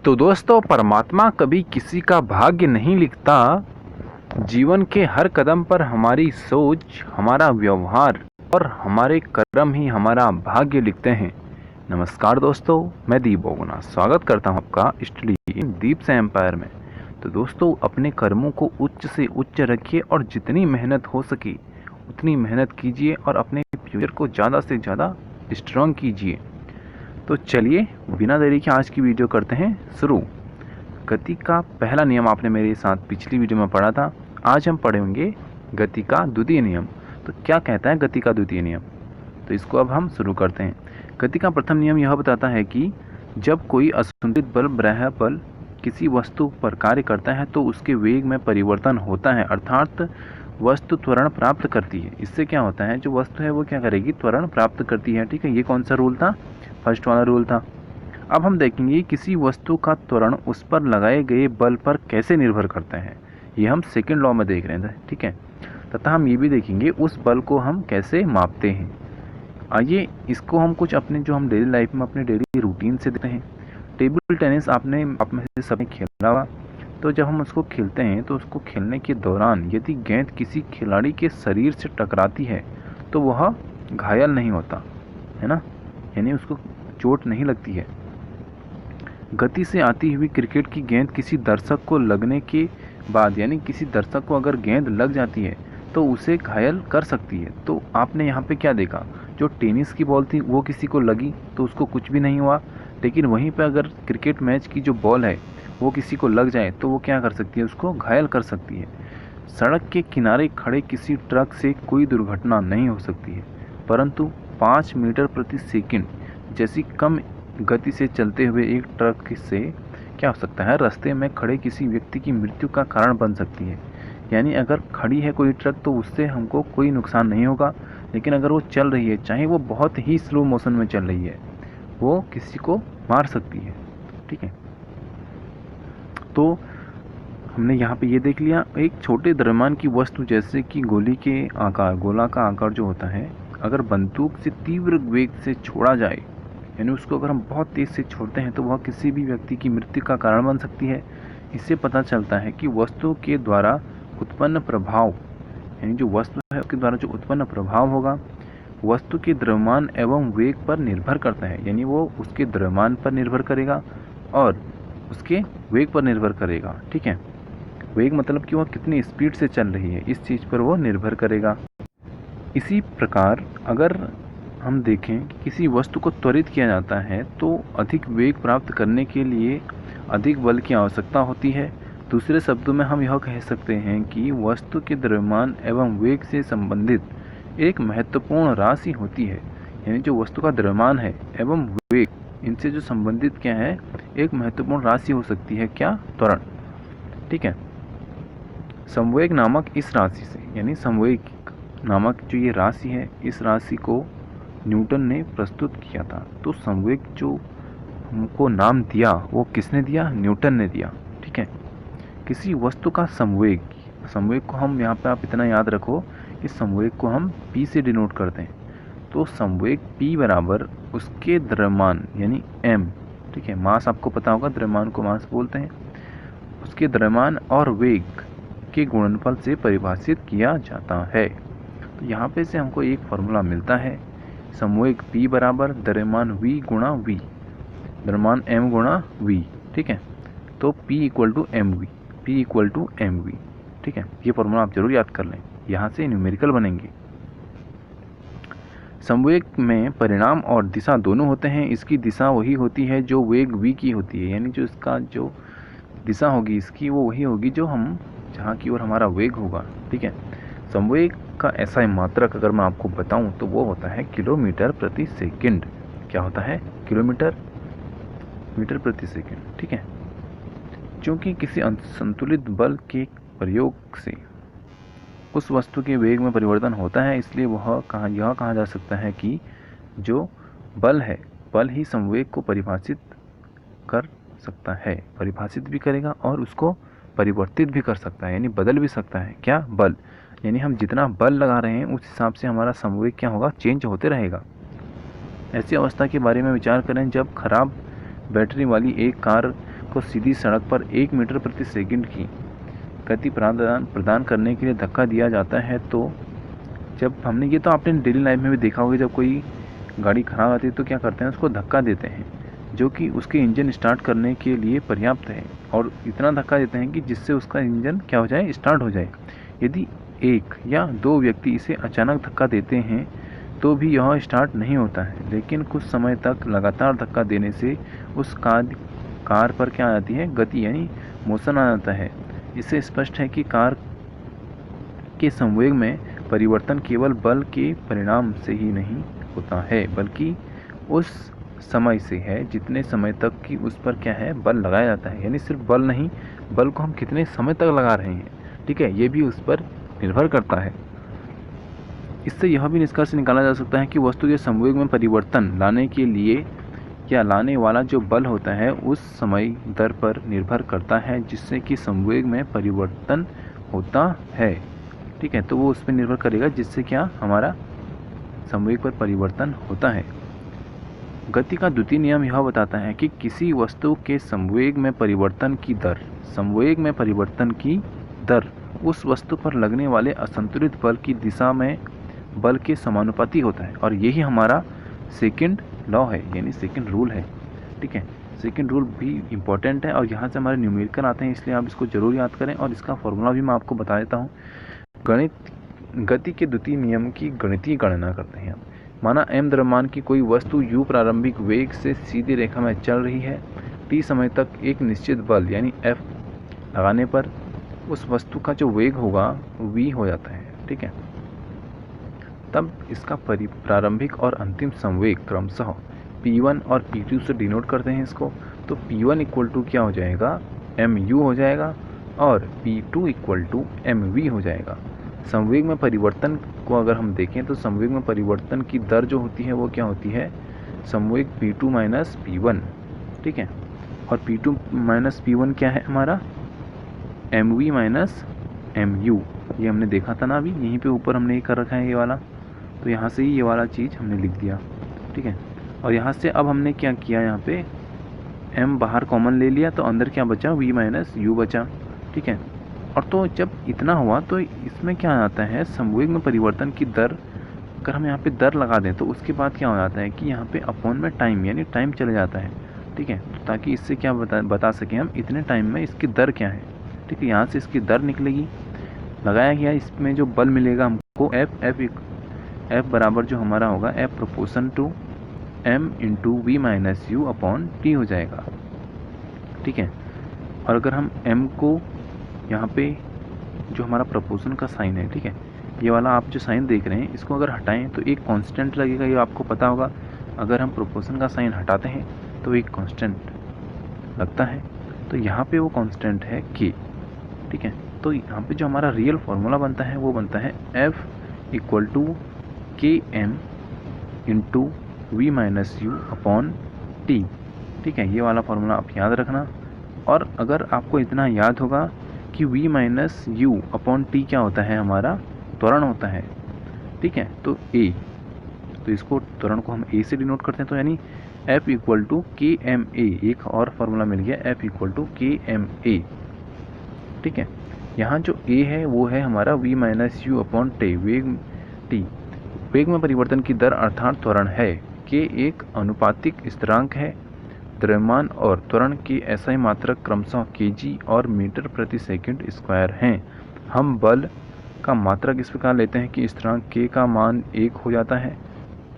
तो दोस्तों, परमात्मा कभी किसी का भाग्य नहीं लिखता। जीवन के हर कदम पर हमारी सोच, हमारा व्यवहार और हमारे कर्म ही हमारा भाग्य लिखते हैं। नमस्कार दोस्तों, मैं दीप बोगुना स्वागत करता हूं आपका स्टडी इन दीप से एम्पायर में। तो दोस्तों, अपने कर्मों को उच्च से उच्च रखिए और जितनी मेहनत हो सके उतनी मेहनत कीजिए और अपने फ्यूचर को ज़्यादा से ज़्यादा स्ट्रॉन्ग कीजिए। तो चलिए बिना देरी के आज की वीडियो करते हैं शुरू। गति का पहला नियम आपने मेरे साथ पिछली वीडियो में पढ़ा था। आज हम पढ़ेंगे गति का द्वितीय नियम। तो क्या कहता है गति का द्वितीय नियम, तो इसको अब हम शुरू करते हैं। गति का प्रथम नियम यह बताता है कि जब कोई असंतुलित बल बाह्य बल किसी वस्तु पर कार्य करता है तो उसके वेग में परिवर्तन होता है, अर्थात वस्तु त्वरण प्राप्त करती है। इससे क्या होता है, जो वस्तु है वो क्या करेगी, त्वरण प्राप्त करती है। ठीक है, ये कौन सा रूल था, फर्स्ट वाला रूल था। अब हम देखेंगे किसी वस्तु का त्वरण उस पर लगाए गए बल पर कैसे निर्भर करता है। ये हम सेकंड लॉ में देख रहे हैं। ठीक है, तथा हम ये भी देखेंगे उस बल को हम कैसे मापते हैं। आइए इसको हम कुछ अपने जो हम डेली लाइफ में अपने डेली रूटीन से देखते हैं। टेबल टेनिस आप में से सबने खेला होगा। तो जब हम उसको खेलते हैं तो उसको खेलने के दौरान यदि गेंद किसी खिलाड़ी के शरीर से टकराती है तो वह घायल नहीं होता है ना, यानी उसको चोट नहीं लगती है। गति से आती हुई क्रिकेट की गेंद किसी दर्शक को लगने के बाद, यानी किसी दर्शक को अगर गेंद लग जाती है तो उसे घायल कर सकती है। तो आपने यहाँ पे क्या देखा, जो टेनिस की बॉल थी वो किसी को लगी तो उसको कुछ भी नहीं हुआ, लेकिन वहीं पे अगर क्रिकेट मैच की जो बॉल है वो किसी को लग जाए तो वो क्या कर सकती है, उसको घायल कर सकती है। सड़क के किनारे खड़े किसी ट्रक से कोई दुर्घटना नहीं हो सकती है, परंतु 5 मीटर प्रति सेकंड जैसी कम गति से चलते हुए एक ट्रक से क्या हो सकता है, रास्ते में खड़े किसी व्यक्ति की मृत्यु का कारण बन सकती है। यानी अगर खड़ी है कोई ट्रक तो उससे हमको कोई नुकसान नहीं होगा, लेकिन अगर वो चल रही है, चाहे वो बहुत ही स्लो मोशन में चल रही है, वो किसी को मार सकती है। ठीक है, तो हमने यहाँ पे ये देख लिया, एक छोटे द्रव्यमान की वस्तु जैसे कि गोला का आकार जो होता है, अगर बंदूक से तीव्र वेग से छोड़ा जाए, यानी उसको अगर हम बहुत तेज़ से छोड़ते हैं तो वह किसी भी व्यक्ति की मृत्यु का कारण बन सकती है। इससे पता चलता है कि वस्तु के द्वारा उत्पन्न प्रभाव, यानी जो वस्तु है उसके द्वारा जो उत्पन्न प्रभाव होगा वस्तु के द्रव्यमान एवं वेग पर निर्भर करता है। यानी वो उसके द्रव्यमान पर निर्भर करेगा और उसके वेग पर निर्भर करेगा। ठीक है, वेग मतलब कि वह कितनी स्पीड से चल रही है, इस चीज़ पर वो निर्भर करेगा। इसी प्रकार अगर हम देखें कि किसी वस्तु को त्वरित किया जाता है तो अधिक वेग प्राप्त करने के लिए अधिक बल की आवश्यकता होती है। दूसरे शब्दों में हम यह कह सकते हैं कि वस्तु के द्रव्यमान एवं वेग से संबंधित एक महत्वपूर्ण राशि होती है। यानी जो वस्तु का द्रव्यमान है एवं वेग, इनसे जो संबंधित क्या है, एक महत्वपूर्ण राशि हो सकती है, क्या, त्वरण। ठीक है, संवेग नामक इस राशि से, यानी संवेग नामक जो ये राशि है, इस राशि को न्यूटन ने प्रस्तुत किया था। तो संवेग जो हमको नाम दिया वो किसने दिया, न्यूटन ने दिया। ठीक है, किसी वस्तु का संवेग को हम यहाँ पे आप इतना याद रखो कि संवेग को हम p से डिनोट करते हैं। तो संवेग p बराबर उसके द्रव्यमान यानी m। ठीक है, मास आपको पता होगा, द्रव्यमान को मास बोलते हैं। उसके द्रव्यमान और वेग के गुणनफल से परिभाषित किया जाता है। तो यहाँ पे से हमको एक फॉर्मूला मिलता है, संवेग p बराबर द्रव्यमान v गुणा v, द्रव्यमान m गुणा v। ठीक है, तो p equal to M V. ठीक है, ये फॉर्मूला आप जरूर याद कर लें, यहाँ से न्यूमेरिकल बनेंगे। संवेग में परिणाम और दिशा दोनों होते हैं। इसकी दिशा वही होती है जो वेग v की होती है, यानी जो इसका जो दिशा होगी इसकी वो वही होगी जो हम जहाँ की ओर हमारा वेग होगा। ठीक है, संवेग का ऐसा मात्रक अगर मैं आपको बताऊं तो वो होता है किलोमीटर प्रति सेकंड। क्या होता है, मीटर प्रति सेकंड। ठीक है, क्योंकि किसी संतुलित बल के प्रयोग से उस वस्तु के वेग में परिवर्तन होता है, इसलिए यह कहा जा सकता है कि जो बल है, बल ही संवेग को परिभाषित कर सकता है, परिभाषित भी करेगा और उसको परिवर्तित भी कर सकता है, यानी बदल भी सकता है। क्या, बल, यानी हम जितना बल लगा रहे हैं उस हिसाब से हमारा संवेग क्या होगा, चेंज होते रहेगा। ऐसी अवस्था के बारे में विचार करें जब खराब बैटरी वाली एक कार को सीधी सड़क पर 1 मीटर प्रति सेकंड की गति प्रदान करने के लिए धक्का दिया जाता है, तो जब हमने ये तो आपने डेली लाइफ में भी देखा होगा, जब कोई गाड़ी खराब आती है तो क्या करते हैं, उसको धक्का देते हैं, जो कि उसके इंजन स्टार्ट करने के लिए पर्याप्त है, और इतना धक्का देते हैं कि जिससे उसका इंजन क्या हो जाए, स्टार्ट हो जाए। यदि 1 या 2 व्यक्ति इसे अचानक धक्का देते हैं तो भी यह स्टार्ट नहीं होता है, लेकिन कुछ समय तक लगातार धक्का देने से उस कार पर क्या आ जाती है, गति यानी मोशन आ जाता है। इससे स्पष्ट है कि कार के संवेग में परिवर्तन केवल बल के परिणाम से ही नहीं होता है, बल्कि उस समय से है जितने समय तक कि उस पर क्या है, बल लगाया जाता है। यानी सिर्फ बल नहीं, बल को हम कितने समय तक लगा रहे हैं, ठीक है, ये भी उस पर निर्भर करता है। इससे यह भी निष्कर्ष निकाला जा सकता है कि वस्तु के संवेग में परिवर्तन लाने के लिए या लाने वाला जो बल होता है उस समय दर पर निर्भर करता है जिससे कि संवेग में परिवर्तन होता है, ठीक है। तो वो उस पर निर्भर करेगा जिससे क्या हमारा संवेग पर परिवर्तन होता है। गति का द्वितीय नियम यह बताता है कि किसी वस्तु के संवेग में परिवर्तन की दर उस वस्तु पर लगने वाले असंतुलित बल की दिशा में बल के समानुपाती होता है, और यही हमारा सेकंड लॉ है, यानी सेकंड रूल है, ठीक है। सेकंड रूल भी इम्पोर्टेंट है और यहाँ से हमारे न्यूमेरिकल आते हैं, इसलिए आप इसको जरूर याद करें, और इसका फॉर्मूला भी मैं आपको बता देता हूँ। गति के द्वितीय नियम की गणितीय गणना करते हैं। माना m द्रव्यमान की कोई वस्तु u प्रारंभिक वेग से सीधी रेखा में चल रही है, t समय तक एक निश्चित बल यानी F लगाने पर उस वस्तु का जो वेग होगा v हो जाता है, ठीक है। तब इसका प्रारंभिक और अंतिम संवेग क्रमशः p1 और p2 से डिनोट करते हैं इसको। तो p1 इक्वल टू क्या हो जाएगा, mu हो जाएगा, और p2 इक्वल टू mv हो जाएगा। संवेग में परिवर्तन को अगर हम देखें तो संवेग में परिवर्तन की दर जो होती है वो क्या होती है, संवेग p2 माइनस p1, ठीक है। और p2 माइनस p1 क्या है हमारा, mv माइनस mu। ये हमने देखा था ना अभी, यहीं पे ऊपर हमने ये कर रखा है ये वाला, तो यहाँ से ही ये वाला चीज़ हमने लिख दिया, ठीक है। और यहाँ से अब हमने क्या किया, यहाँ पे m बाहर कॉमन ले लिया, तो अंदर क्या बचा, v माइनस u बचा, ठीक है। और तो जब इतना हुआ तो इसमें क्या आता है, संवेग में परिवर्तन की दर, अगर हम यहाँ पे दर लगा दें तो उसके बाद क्या हो जाता है कि यहाँ पे अपॉन में टाइम, यानी टाइम चले जाता है, ठीक है। तो ताकि इससे क्या बता सकें हम इतने टाइम में इसकी दर क्या है, ठीक है। यहाँ से इसकी दर निकलेगी, लगाया गया, इसमें जो बल मिलेगा हमको F बराबर जो हमारा होगा F proportion to m into V minus U upon T हो जाएगा, ठीक है। और अगर हम m को यहाँ पे जो हमारा प्रोपोर्शन का साइन है, ठीक है, ये वाला आप जो साइन देख रहे हैं इसको अगर हटाएं तो एक कांस्टेंट लगेगा, ये आपको पता होगा। अगर हम प्रोपोर्शन का साइन हटाते हैं तो एक कांस्टेंट लगता है, तो यहाँ पे वो कांस्टेंट है k, ठीक है। तो यहाँ पे जो हमारा रियल फार्मूला बनता है वो बनता है F equal to K M into V minus U upon T, ठीक है। ये वाला फार्मूला आप याद रखना। और अगर आपको इतना याद होगा कि v minus U upon T क्या होता है, हमारा त्वरण होता है, ठीक है, तो a, तो इसको त्वरण को हम a से डिनोट करते हैं, तो यानी F equal to K M A, एक और फार्मूला मिल गया F equal to K M A, ठीक है। यहाँ जो a है वो है हमारा v minus U upon T, वेग में परिवर्तन की दर अर्थात त्वरण है। k एक अनुपातिक स्थिरांक है। द्रव्यमान और त्वरण की SI मात्रक क्रमशः kg और मीटर प्रति सेकंड स्क्वायर हैं। हम बल का मात्रक इस प्रकार लेते हैं कि स्थिरांक k का मान 1 हो जाता है।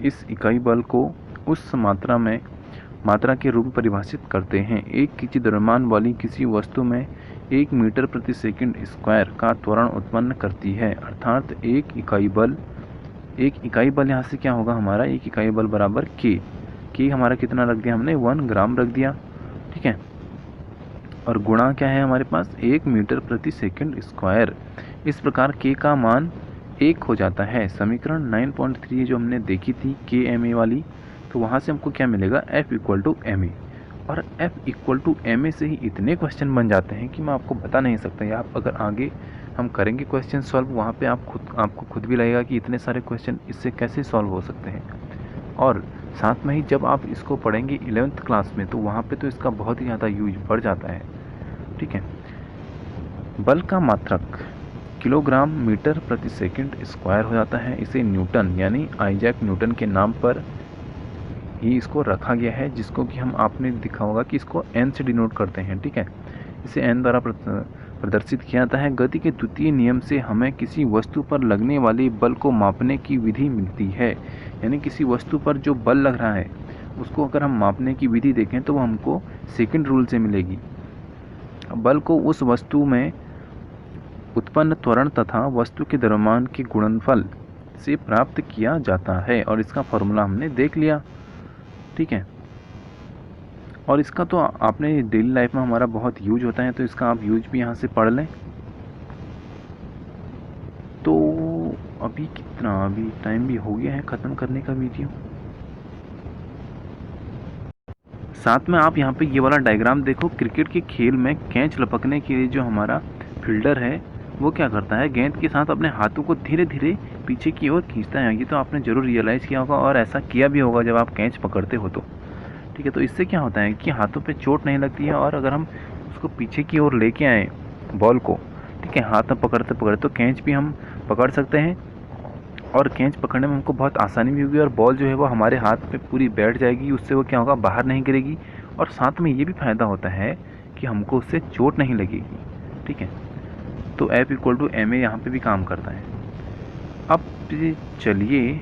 इस इकाई बल को उस मात्रा के रूप में परिभाषित करते हैं। एक kg द्रव्यमान वाली किसी वस्तु में 1 मीटर प्रति सेकंड स्क्वायर का त्वरण उत्पन्न करती है, अर्थात एक इकाई बल यहाँ से क्या होगा हमारा, एक इकाई बल बराबर k हमारा कितना रख दिया हमने, 1 ग्राम रख दिया, ठीक है। और गुणा क्या है हमारे पास, 1 मीटर प्रति सेकंड स्क्वायर। इस प्रकार k का मान 1 हो जाता है। समीकरण 9.3 जो हमने देखी थी KMA वाली, तो वहाँ से हमको क्या मिलेगा, F इक्वल टू MA। और F इक्वल टू MA से ही इतने क्वेश्चन बन जाते हैं कि मैं आपको बता नहीं सकता। या आप अगर आगे हम करेंगे क्वेश्चन सॉल्व, वहाँ पे आपको खुद भी लगेगा कि इतने सारे क्वेश्चन इससे कैसे सॉल्व हो सकते हैं। और साथ में ही जब आप इसको पढ़ेंगे 11th क्लास में तो वहाँ पे तो इसका बहुत ही ज़्यादा यूज बढ़ जाता है। ठीक है। बल का मात्रक किलोग्राम मीटर प्रति सेकंड स्क्वायर हो जाता है। इसे न्यूटन यानी आइजैक न्यूटन के नाम पर ही इसको रखा गया है, जिसको कि हम आपने देखा होगा कि इसको एन से डिनोट करते हैं। ठीक है। इसे एन द्वारा प्रदर्शित किया जाता है। गति के द्वितीय नियम से हमें किसी वस्तु पर लगने वाले बल को मापने की विधि मिलती है। यानी किसी वस्तु पर जो बल लग रहा है उसको अगर हम मापने की विधि देखें तो वो हमको सेकंड रूल से मिलेगी। बल को उस वस्तु में उत्पन्न त्वरण तथा वस्तु के द्रव्यमान के गुणनफल से प्राप्त किया जाता है और इसका फॉर्मूला हमने देख लिया। ठीक है। और इसका तो आपने डेली लाइफ में हमारा बहुत यूज होता है, तो इसका आप यूज भी यहाँ से पढ़ लें। तो अभी टाइम भी हो गया है ख़त्म करने का वीडियो। साथ में आप यहाँ पे ये वाला डायग्राम देखो। क्रिकेट के खेल में कैच लपकने के लिए जो हमारा फील्डर है वो क्या करता है, गेंद के साथ अपने हाथों को धीरे धीरे पीछे की ओर खींचता है। ये तो आपने ज़रूर रियलाइज़ किया होगा और ऐसा किया भी होगा जब आप कैच पकड़ते हो तो। ठीक है। तो इससे क्या होता है कि हाथों पे चोट नहीं लगती है और अगर हम उसको पीछे की ओर लेके आए बॉल को, ठीक है, हाथ में पकड़ते पकड़ते तो कैच भी हम पकड़ सकते हैं और कैच पकड़ने में हमको बहुत आसानी भी होगी और बॉल जो है वो हमारे हाथ पे पूरी बैठ जाएगी। उससे वो क्या होगा, बाहर नहीं गिरेगी और साथ में ये भी फ़ायदा होता है कि हमको उससे चोट नहीं लगेगी। ठीक है। तो F = ma यहाँ पे भी काम करता है। अब चलिए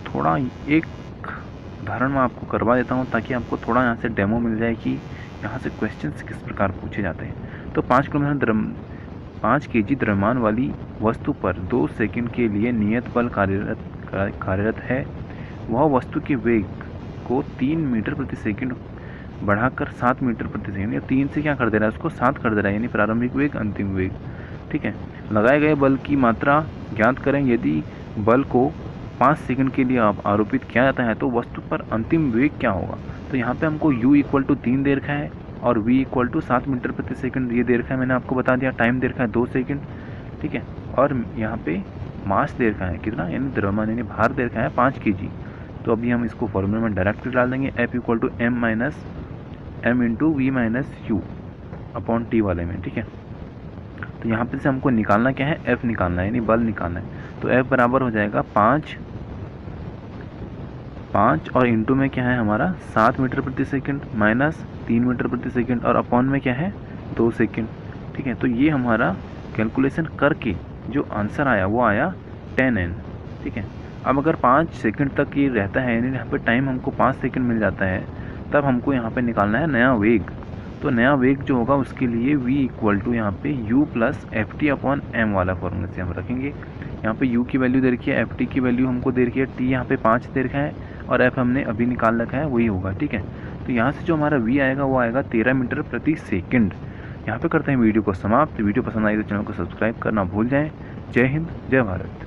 थोड़ा एक उदाहरण मैं आपको करवा देता हूँ ताकि आपको थोड़ा यहाँ से डेमो मिल जाए कि यहाँ से क्वेश्चंस किस प्रकार पूछे जाते हैं। तो 5 kg द्रव्यमान वाली वस्तु पर 2 सेकंड के लिए नियत बल कार्यरत है। वह वस्तु के वेग को 3 मीटर प्रति सेकंड बढ़ाकर 7 मीटर प्रति सेकंड, या 3 से क्या कर दे रहा है, उसको 7 कर दे रहा है, यानी प्रारंभिक वेग अंतिम वेग। ठीक है। लगाए गए बल की मात्रा ज्ञात करें। यदि बल को 5 सेकंड के लिए आरोपित किया जाता है तो वस्तु पर अंतिम वेग क्या होगा। तो यहाँ पे हमको u = 3 दे रखा है और v = 7 मीटर प्रति सेकंड ये दे रखा है। मैंने आपको बता दिया। टाइम दे रखा है 2 सेकंड। ठीक है। और यहाँ पे मास दे रखा है कितना, यानी द्रव्यमान यानी भार दे रखा है 5 kg। तो अभी हम इसको फॉर्मूले में डायरेक्ट डाल देंगे। F = m × v - u upon t वाले में। ठीक है। तो यहाँ पे से हमको निकालना क्या है, F निकालना है, यानी बल निकालना है। तो F बराबर हो जाएगा 5 और इंटू में क्या है हमारा 7 मीटर प्रति सेकंड माइनस 3 मीटर प्रति सेकंड और अपॉन में क्या है 2 सेकंड। ठीक है। तो ये हमारा कैलकुलेशन करके जो आंसर आया वो आया 10n। ठीक है। अब अगर 5 सेकंड तक ये रहता है, यानी यहाँ पे टाइम हमको 5 सेकंड मिल जाता है, तब हमको यहाँ पे निकालना है नया वेग। तो नया वेग जो होगा उसके लिए v = यहाँ पे u + ft/m वाला फॉर्मूला से हम रखेंगे। यहाँ पे u की वैल्यू दे रखी है, ft की वैल्यू हमको दे रखी है, t यहाँ पे 5 दे रखा है और f हमने अभी निकाल रखा है, वही होगा। ठीक है। तो यहाँ से जो हमारा v आएगा वो आएगा 13 मीटर प्रति सेकंड। यहाँ पे करते हैं वीडियो को समाप्त। वीडियो पसंद आई तो चैनल को सब्सक्राइब करना भूल जाएं। जय हिंद, जय भारत।